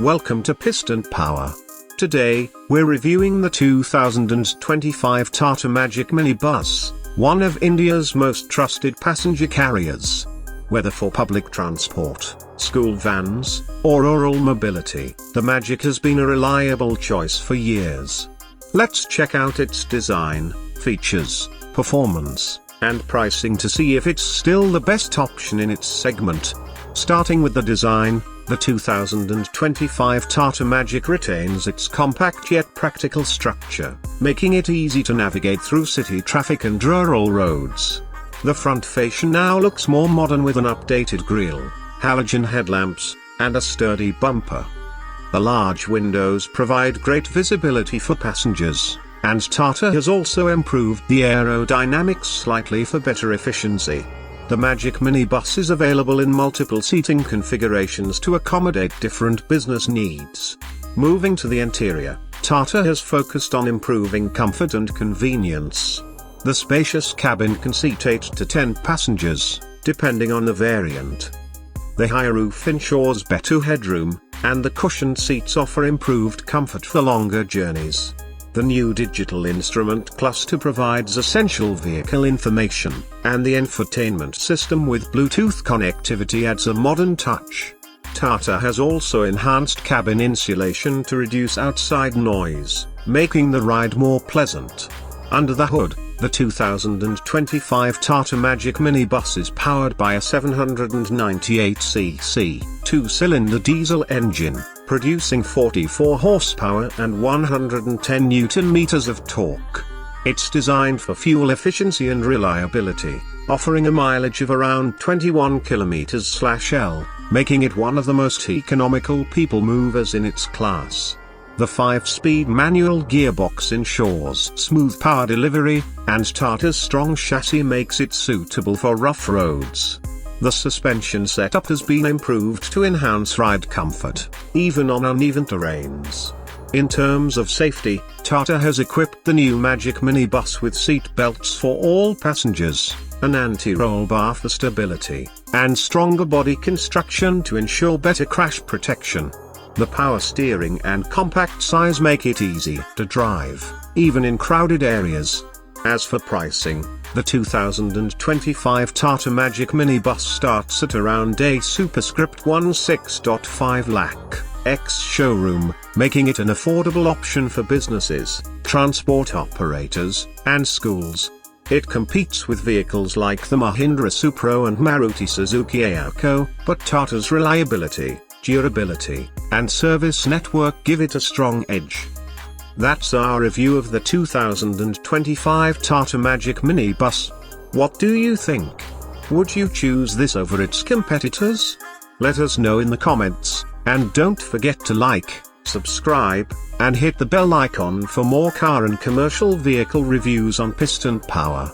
Welcome to Piston Power. Today, we're reviewing the 2025 Tata Magic Minibus, one of India's most trusted passenger carriers. Whether for public transport, school vans, or rural mobility, the Magic has been a reliable choice for years. Let's check out its design, features, performance, and pricing to see if it's still the best option in its segment. Starting with the design, the 2025 Tata Magic retains its compact yet practical structure, making it easy to navigate through city traffic and rural roads. The front fascia now looks more modern with an updated grille, halogen headlamps, and a sturdy bumper. The large windows provide great visibility for passengers, and Tata has also improved the aerodynamics slightly for better efficiency. The Magic Minibus is available in multiple seating configurations to accommodate different business needs. Moving to the interior, Tata has focused on improving comfort and convenience. The spacious cabin can seat 8 to 10 passengers, depending on the variant. The high roof ensures better headroom, and the cushioned seats offer improved comfort for longer journeys. The new digital instrument cluster provides essential vehicle information, and the infotainment system with Bluetooth connectivity adds a modern touch. Tata has also enhanced cabin insulation to reduce outside noise, making the ride more pleasant. Under the hood, the 2025 Tata Magic Minibus is powered by a 798cc, two-cylinder diesel engine, producing 44 horsepower and 110 Newton-meters of torque. It's designed for fuel efficiency and reliability, offering a mileage of around 21 km/L, making it one of the most economical people movers in its class. The 5-speed manual gearbox ensures smooth power delivery, and Tata's strong chassis makes it suitable for rough roads. The suspension setup has been improved to enhance ride comfort, even on uneven terrains. In terms of safety, Tata has equipped the new Magic Minibus with seat belts for all passengers, an anti-roll bar for stability, and stronger body construction to ensure better crash protection. The power steering and compact size make it easy to drive, even in crowded areas. As for pricing, the 2025 Tata Magic Minibus starts at around A*16.5 lakh, ex-showroom, making it an affordable option for businesses, transport operators, and schools. It competes with vehicles like the Mahindra Supro and Maruti Suzuki Ayako, but Tata's reliability, durability, and service network give it a strong edge. That's our review of the 2025 Tata Magic Minibus. What do you think? Would you choose this over its competitors? Let us know in the comments, and don't forget to like, subscribe, and hit the bell icon for more car and commercial vehicle reviews on Piston Power.